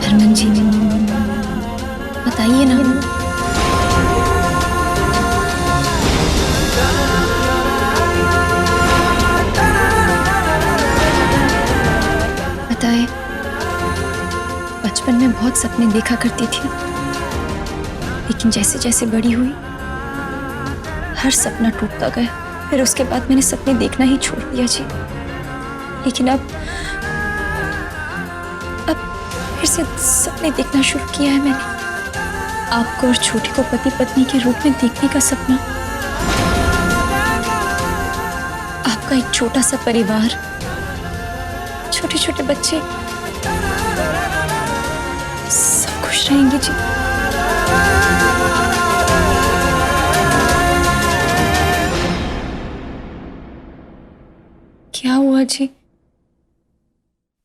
हरमन जी बताइए ना। बताए, बचपन में बहुत सपने देखा करती थी, लेकिन जैसे जैसे बड़ी हुई हर सपना टूटता गया। फिर उसके बाद मैंने सपने देखना ही छोड़ दिया जी। लेकिन अब फिर से सपने देखना शुरू किया है मैंने। आपको और छोटी को पति पत्नी के रूप में देखने का सपना, आपका एक छोटा सा परिवार, छोटे छोटे बच्चे, सब खुश रहेंगे जी। क्या हुआ जी,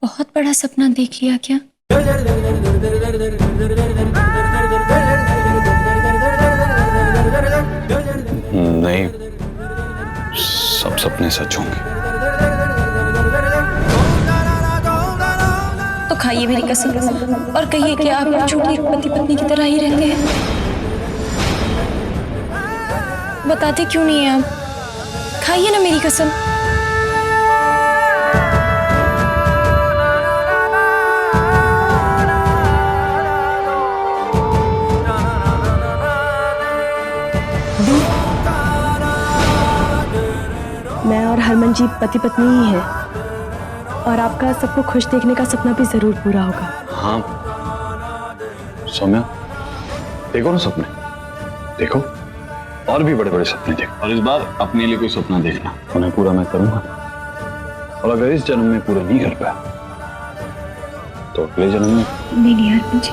बहुत बड़ा सपना देख लिया क्या? नहीं, सब सपने सच होंगे। तो खाइए मेरी कसम और कहिए कि आप छोटी पति पत्नी की तरह ही रहते हैं। बताते क्यों नहीं है आप? खाइए ना मेरी कसम। मैं और हरमन जी पति पत्नी ही हैं, और आपका सबको खुश देखने का सपना भी जरूर पूरा होगा। हाँ सौम्या, देखो ना सपने, देखो और भी बड़े बड़े सपने देखो, और इस बार अपने लिए कोई सपना देखना, उन्हें पूरा मैं करूंगा। और अगर इस जन्म में पूरा नहीं कर पाया तो अगले जन्म में। नहीं हरमन जी,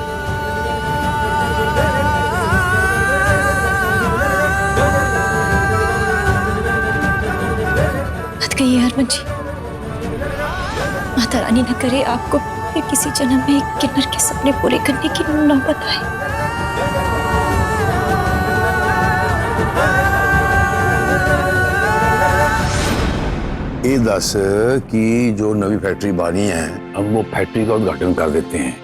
मत कहिए हरमन जी। माता रानी न करे आपको फिर किसी जन्म में एक किन्नर के सपने पूरे करने की नौबत आए। ये दस कि जो नवी फैक्ट्री बानी है, हम वो फैक्ट्री का उद्घाटन कर देते हैं।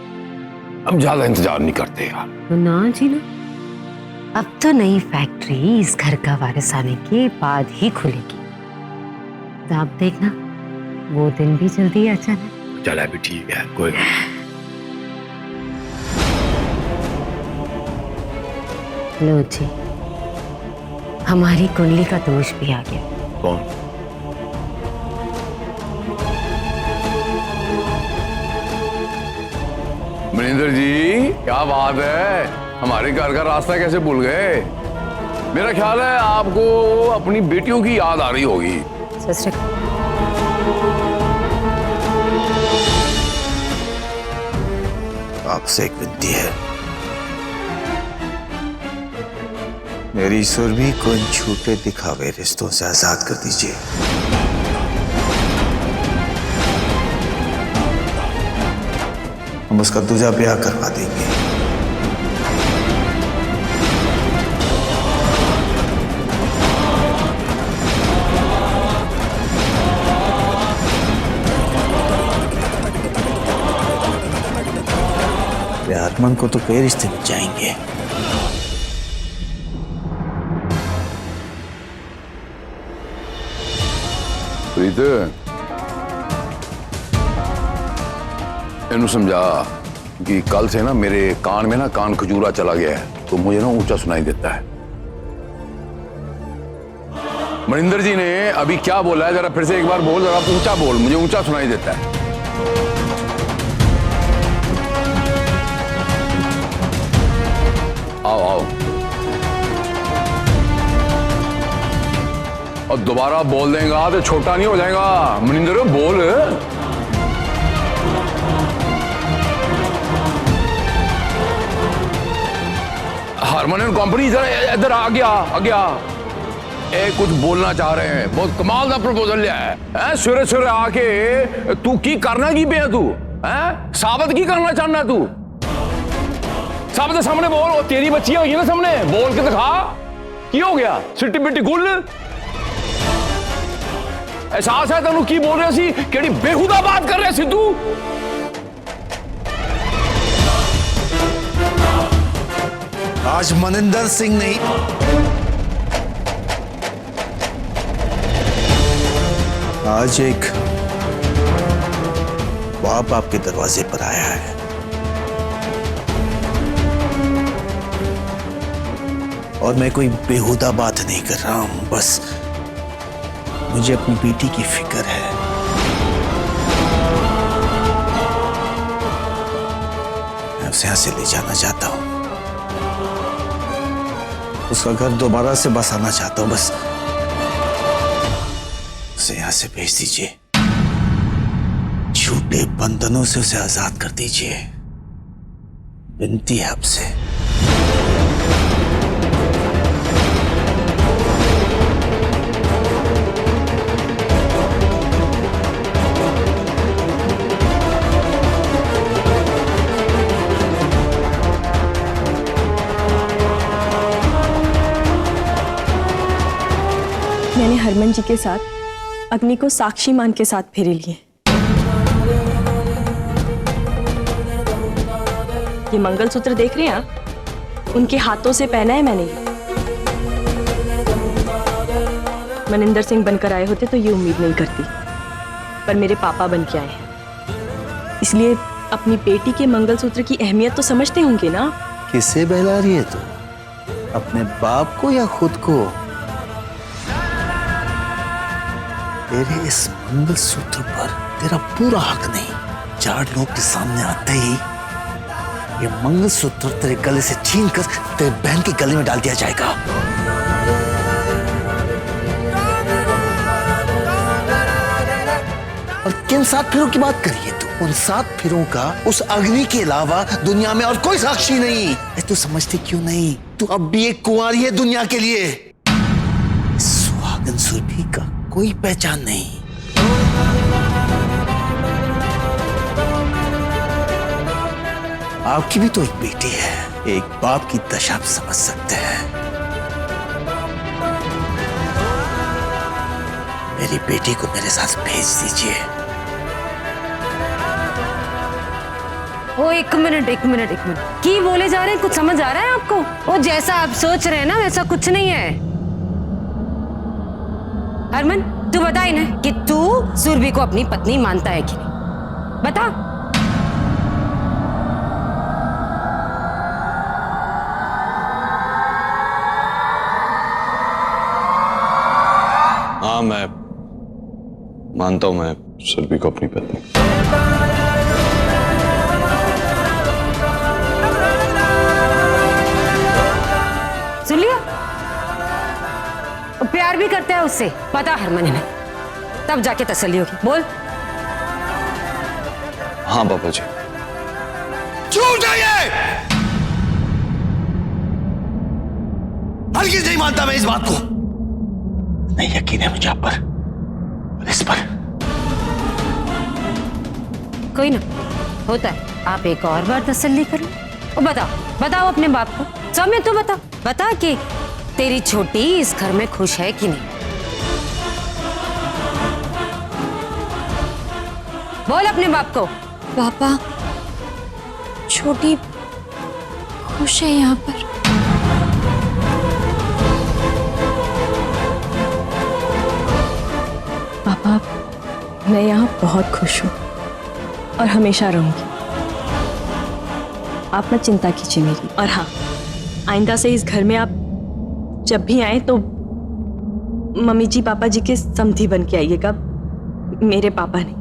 हम ज्यादा इंतजार नहीं करते यार। ना जी ना, अब तो नई फैक्ट्री इस घर का वारिस आने के बाद ही खुलेगी। तो आप देखना, वो दिन भी जल्दी आ जाना। चला भी ठीक है, कोई लो जी, हमारी कुंडली का दोष भी आ गया। कौन? मनिंदर जी, क्या बात है, हमारे घर का रास्ता कैसे भूल गए? मेरा ख्याल है आपको अपनी बेटियों की याद आ रही होगी। आपसे एक विनती है, मेरी सुरभि को इन झूठे दिखावे रिश्तों से आजाद कर दीजिए। हम उसका दूजा ब्याह करवा देंगे। आत्मन को तो कई रिश्ते मिल जाएंगे। प्रीत, इन्हें समझा कि कल से ना मेरे कान में ना कान खजूरा चला गया है, तो मुझे ना ऊंचा सुनाई देता है। मनिंदर जी ने अभी क्या बोला है, जरा फिर से एक बार बोल, जरा ऊंचा बोल, मुझे ऊंचा सुनाई देता है। आओ आओ, और दोबारा बोल देगा तो छोटा नहीं हो जाएगा। मनिंदर बोल। हारमोनियम कंपनी जरा इधर आ गया। ए कुछ बोलना चाह रहे हैं, बहुत कमाल का प्रपोजल लिया है। सवेरे सवेरे आके तू की करना की पे तू है, साबित की करना चाहना तू? साबित सामने बोल, तेरी बच्ची होगी ना सामने, बोल के दिखा की हो गया। सिट्टी बिट्टी गुल एहसास है तेनू की बोल रहे सी? केड़ी बेहुदा बात कर रहे सी तू? आज मनिंदर सिंह नहीं, आज एक बाप आपके दरवाजे पर आया है। और मैं कोई बेहुदा बात नहीं कर रहा हूं, बस मुझे अपनी बेटी की फिक्र है। मैं उसे यहां से ले जाना चाहता हूं, उसका घर दोबारा से बसाना चाहता हूं। बस उसे यहां से भेज दीजिए, झूठे बंधनों से उसे आजाद कर दीजिए, विनती है आपसे। मैंने हरमन जी के साथ अग्नि को साक्षी मान के साथ फेरे लिए। ये मंगलसूत्र देख रहे हैं आप? उनके हाथों से पहना है मैंने ये। मनिंदर सिंह बनकर आए होते तो ये उम्मीद नहीं करती, पर मेरे पापा बन के आए हैं, इसलिए अपनी बेटी के मंगलसूत्र की अहमियत तो समझते होंगे ना। किसे बहला रही है तू? अपने बाप को या खुद को? तेरे इस मंगलसूत्र पर तेरा पूरा हक नहीं। 4 लोग के सामने आते ही ये मंगलसूत्र तेरे गले से छीनकर तेरे बहन के गले में डाल दिया जाएगा। और किन 7 फेरों की बात करी है तू? उन 7 फेरों का उस अग्नि के अलावा दुनिया में और कोई साक्षी नहीं। तू समझती क्यों नहीं? तू अब भी एक कुंवारी है दुनिया के लिए। सुहागन सुरभि का कोई पहचान नहीं। आपकी भी तो एक बेटी है, एक बाप की दशा आप समझ सकते हैं। मेरी बेटी को मेरे साथ भेज दीजिए। ओ एक मिनट की बोले जा रहे हैं? कुछ समझ आ रहा है आपको? वो जैसा आप सोच रहे हैं ना वैसा कुछ नहीं है। हरमन तू बता इन्हें कि तू सुरभि को अपनी पत्नी मानता है कि नहीं? बता। हाँ, मैं मानता हूं मैं सुरभि को अपनी पत्नी। सुन लिया? प्यार भी करता है उससे, पता हरमन है, तब जाके तसल्ली होगी। बोल। हाँ पापा जी। झूठ है ये! हरगिज़ नहीं मानता मैं इस बात को। नहीं यकीन है मुझे आप पर और इस पर। कोई ना, होता है। आप एक और बार तसल्ली करो। बताओ अपने बाप को। सौम्य तू बता कि तेरी छोटी इस घर में खुश है कि नहीं? बोल अपने बाप को। पापा, छोटी खुश है यहाँ पर। पापा, मैं यहाँ बहुत खुश हूँ और हमेशा रहूंगी। आप मत चिंता कीजिए मेरी। और हाँ, आइंदा से इस घर में आप जब भी आए तो मम्मी जी पापा जी के समधी बन के आइएगा, मेरे पापा नहीं।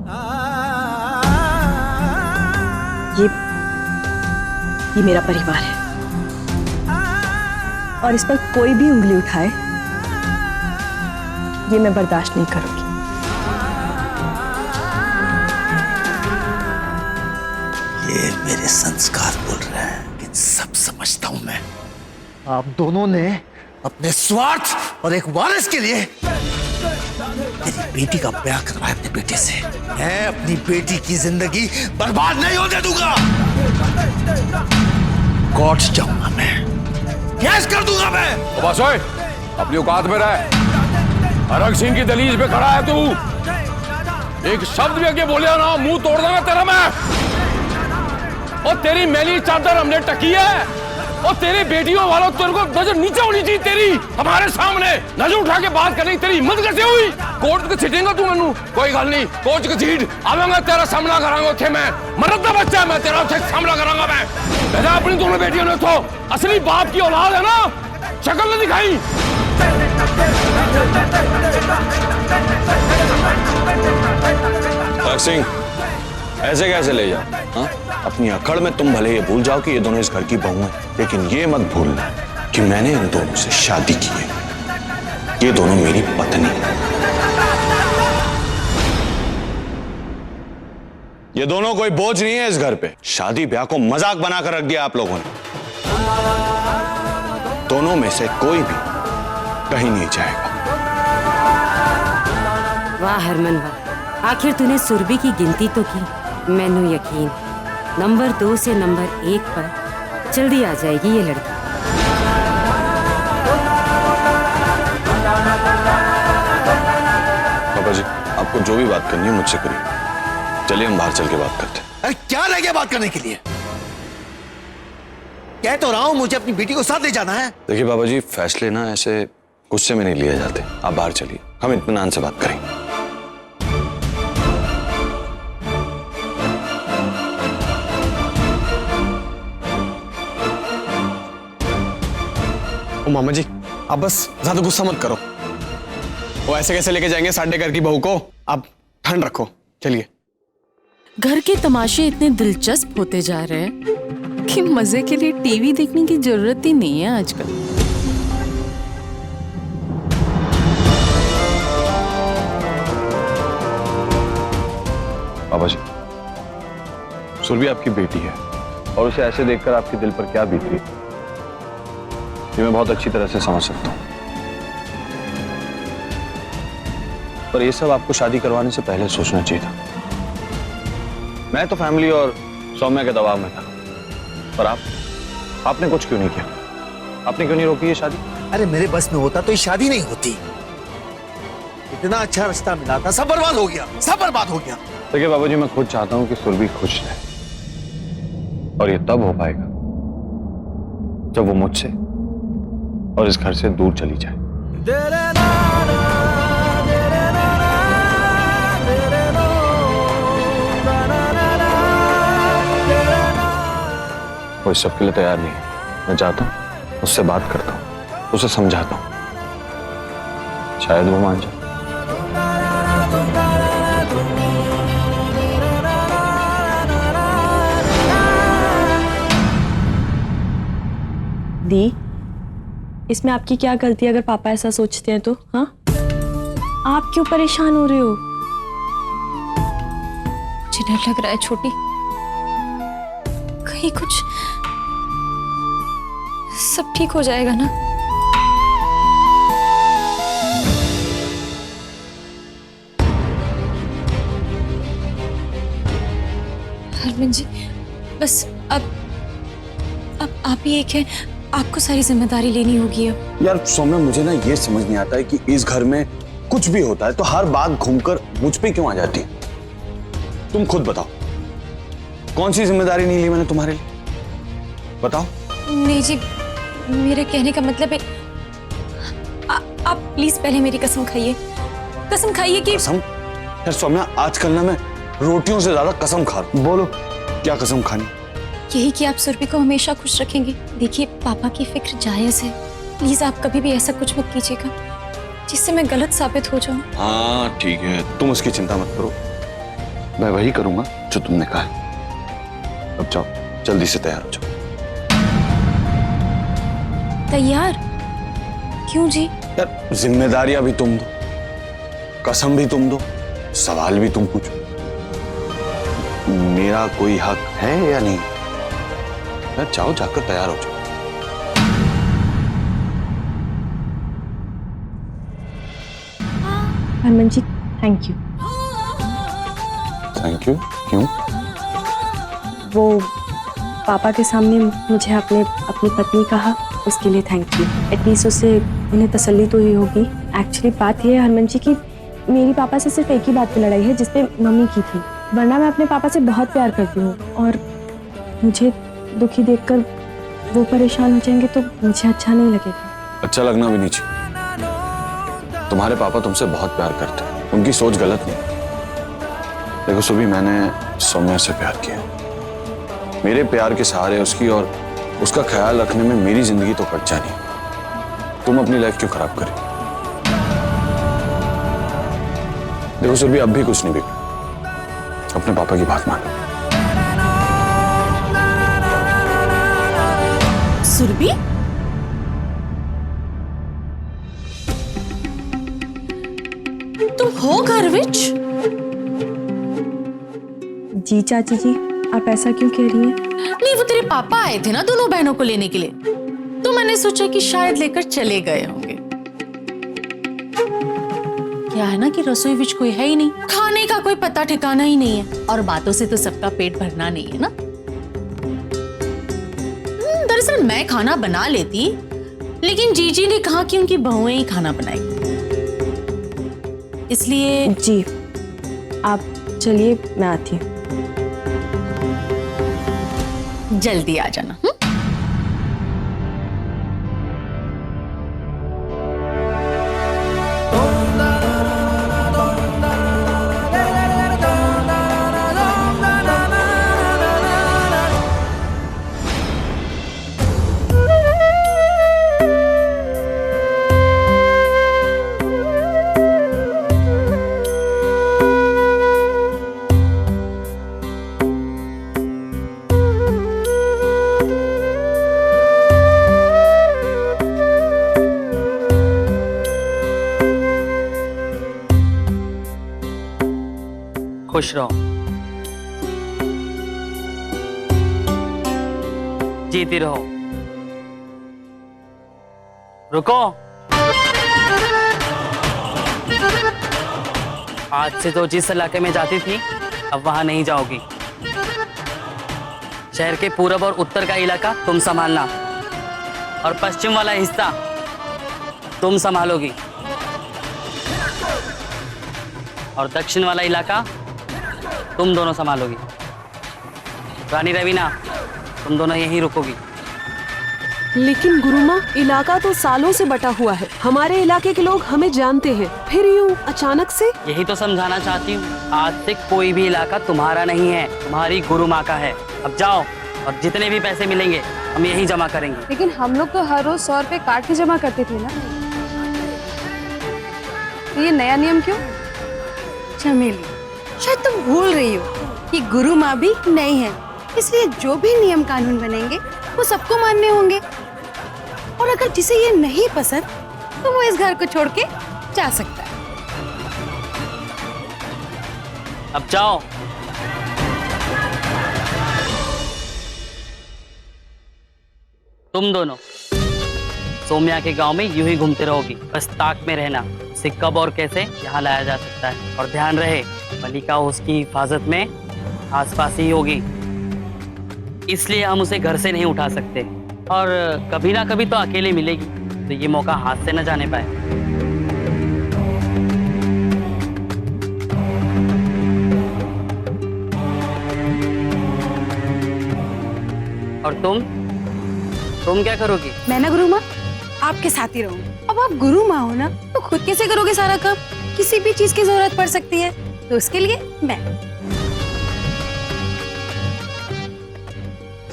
ये मेरा परिवार है और इस पर कोई भी उंगली उठाए ये मैं बर्दाश्त नहीं करूंगी। ये मेरे संस्कार बोल रहे हैं कि सब समझता हूं मैं। आप दोनों ने अपने स्वार्थ और एक वारिस के लिए मेरी बेटी का ब्याह करवाया अपने बेटे से। मैं अपनी बेटी की जिंदगी बर्बाद नहीं होने दूंगा। कोर्ट जाऊंगा मैं, केस कर दूंगा मैं। बस ओए, अपनी औकात में रह। अरग सिंह की दलील पे खड़ा है तू। एक शब्द भी आगे बोलिया ना मुंह तोड़ दूंगा तेरा मैं। और तेरी मैली चादर हमने टकी है और तेरी बेटियों वालों तेरे को नजर नीचे होनी चाहिए तेरी हमारे सामने नजर उठा के बात करने की तेरी हिम्मत कैसे हुई? कोर्ट के सीटेंगा तू मैनू कोई गल नहीं कोर्ट के सीट आवांगा तेरा सामना करांगा उथे मैं मरद दा बच्चा है मैं तेरा उथे सामना करांगा मैं। बेटा अपनी दोनों बेटियों ने तो असली बाप की औलाद है ना शक्ल नहीं दिखाई। सिंह ऐसे कैसे ले जाओ? हाँ? अपनी अकड़ में तुम भले ये भूल जाओ कि ये दोनों इस घर की बहू हैं, लेकिन ये मत भूलना कि मैंने इन दोनों से शादी की है। ये दोनों मेरी पत्नी हैं। ये दोनों कोई बोझ नहीं है इस घर पे। शादी ब्याह को मजाक बनाकर रख दिया आप लोगों ने। दोनों में से कोई भी कहीं नहीं जाएगा। वाह हरमन वाह, आखिर तूने सुरभि की गिनती तो की। मैनू यकीन नंबर 2 से नंबर 1 पर जल्दी आ जाएगी ये लड़की। पापा जी आपको जो भी बात करनी है मुझसे करिए। चलिए हम बाहर चल के बात करते हैं। अरे क्या रह गया बात करने के लिए? कह तो रहा हूं मुझे अपनी बेटी को साथ ले जाना है। देखिए बाबा जी फैसले ना ऐसे गुस्से में नहीं लिए जाते। आप बाहर चलिए हम इत्मीनान से बात करेंगे। ओ मामा जी आप बस ज्यादा गुस्सा मत करो। वो ऐसे कैसे लेके जाएंगे साढ़े घर की बहू को? आप ठंड रखो। चलिए। घर के तमाशे इतने दिलचस्प होते जा रहे हैं कि मजे के लिए टीवी देखने की जरूरत ही नहीं है आजकल। बाबा जी सुरभि आपकी बेटी है और उसे ऐसे देखकर आपके दिल पर क्या बीत रही है ये मैं बहुत अच्छी तरह से समझ सकता हूं। पर ये सब आपको शादी करवाने से पहले सोचना चाहिए था। मैं तो फैमिली और सौम्या के दबाव में था, पर आपने कुछ क्यों नहीं किया? आपने क्यों नहीं रोकी ये शादी? अरे मेरे बस में होता तो ये शादी नहीं होती। इतना अच्छा रिश्ता मिला था, सब बर्बाद हो गया, सब बर्बाद हो गया। देखिए बाबा जी मैं खुद चाहता हूं कि सुरभि खुश रहे और ये तब हो पाएगा जब वो मुझसे और इस घर से दूर चली जाए। वो इस सब के लिए तैयार नहीं है। मैं चाहता हूं उससे बात करता हूं, उसे समझाता हूं, शायद वो मान जाए। दी इसमें आपकी क्या गलती है अगर पापा ऐसा सोचते हैं तो? हाँ आप क्यों परेशान हो रहे हो? मुझे डर लग रहा है छोटी, कहीं कुछ सब ठीक हो जाएगा ना? हरमन जी बस अब आप ही एक हैं, आपको सारी जिम्मेदारी लेनी होगी अब। यार सौम्या मुझे ना ये समझ नहीं आता है कि इस घर में कुछ भी होता है तो हर बात घूमकर मुझ पे क्यों आ जाती है? तुम खुद बताओ कौन सी जिम्मेदारी नहीं ली मैंने तुम्हारे लिए? बताओ। नहीं जी मेरे कहने का मतलब है आप प्लीज पहले मेरी कसम खाइए कि कसम? यार सौम्या आजकल ना मैं रोटियों से ज्यादा कसम खा रहा हूं। बोलो क्या कसम खानी? यही कि आप सुरभि को हमेशा खुश रखेंगे। देखिए पापा की फिक्र जायज है, प्लीज आप कभी भी ऐसा कुछ मत कीजिएगा जिससे मैं गलत साबित हो जाऊं। हाँ ठीक है तुम उसकी चिंता मत करो, मैं वही करूंगा जो तुमने कहा है। अब जाओ जल्दी से तैयार हो जाओ। तैयार? क्यों जी? यार जिम्मेदारियां भी तुम दो, कसम भी तुम दो, सवाल भी तुम पूछो। मेरा कोई हक है या नहीं? यार जाओ जाकर तैयार हो जाओ। हरमन जी थैंक यू। Thank you? क्यों? वो पापा के सामने मुझे अपनी पत्नी कहा उसके लिए थैंक यू। एटलीस्ट उससे उन्हें तसल्ली तो ही होगी। एक्चुअली बात यह है हरमन जी की मेरी पापा से सिर्फ एक ही बात पे लड़ाई है जिसपे मम्मी की थी, वरना मैं अपने पापा से बहुत प्यार करती हूँ और मुझे दुखी देखकर वो परेशान हो जाएंगे तो मुझे अच्छा नहीं लगेगा। अच्छा लगना भी नहीं चाहिए। तुम्हारे पापा तुमसे बहुत प्यार करते हैं, उनकी सोच गलत नहीं। देखो सुबी, मैंने सौम्या से प्यार किया, मेरे प्यार के सहारे उसकी और उसका ख्याल रखने में मेरी जिंदगी तो कट जानी। तुम अपनी लाइफ क्यों खराब करी? देखो सुबी, अब भी कुछ नहीं बिगड़ा, अपने पापा की बात मानो। सुरभि, तुम हो घर विच? जी चाची जी, आप ऐसा क्यों कह रही हैं? नहीं, वो तेरे पापा आए थे ना दोनों बहनों को लेने के लिए, तो मैंने सोचा कि शायद लेकर चले गए होंगे। क्या है ना कि रसोई विच कोई है ही नहीं, खाने का कोई पता ठिकाना ही नहीं है, और बातों से तो सबका पेट भरना नहीं है ना। दरअसल मैं खाना बना लेती, लेकिन जीजी ने कहा कि उनकी बहुएं ही खाना बनाएगी, इसलिए। जी, आप चलिए, मैं आती हूँ। जल्दी आ जाना। खुश रहो, जीती रहो। रुको, आज से तो जिस इलाके में जाती थी अब वहां नहीं जाओगी। शहर के पूरब और उत्तर का इलाका तुम संभालना, और पश्चिम वाला हिस्सा तुम संभालोगी, और दक्षिण वाला इलाका तुम दोनों संभालोगी। रानी रवीना, तुम दोनों यहीं रुकोगी। लेकिन गुरुमा, इलाका तो सालों से बटा हुआ है, हमारे इलाके के लोग हमें जानते हैं, फिर यूं अचानक से? यही तो समझाना चाहती हूँ, आज से कोई भी इलाका तुम्हारा नहीं है, तुम्हारी गुरु माँ का है। अब जाओ, और जितने भी पैसे मिलेंगे हम यही जमा करेंगे। लेकिन हम लोग तो हर रोज 100 रुपए काट के जमा करते थे ना, तो ये नया नियम क्यों? चमेली, शायद तुम भूल रही हो कि गुरु माँ भी नहीं है, इसलिए जो भी नियम कानून बनेंगे वो सबको मानने होंगे, और अगर जिसे ये नहीं पसंद तो वो इस घर को छोड़ के जा सकता है। अब जाओ। तुम दोनों सौम्या के गांव में यूं ही घूमते रहोगी, बस ताक में रहना उसे कब और कैसे यहाँ लाया जा सकता है, और ध्यान रहे मलिका उसकी हिफाजत में आसपास ही होगी, इसलिए हम उसे घर से नहीं उठा सकते, और कभी ना कभी तो अकेले मिलेगी, तो ये मौका हाथ से न जाने पाए। और तुम क्या करोगी? मैं ना गुरु माँ आपके साथ ही रहूंगी। अब आप गुरु माँ हो ना, तो खुद कैसे करोगे सारा काम? किसी भी चीज की जरूरत पड़ सकती है, तो उसके लिए मैं।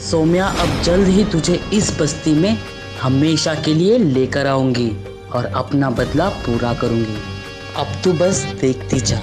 सौम्या, अब जल्द ही तुझे इस बस्ती में हमेशा के लिए लेकर आऊंगी और अपना बदला पूरा करूंगी। अब तू बस देखती जा।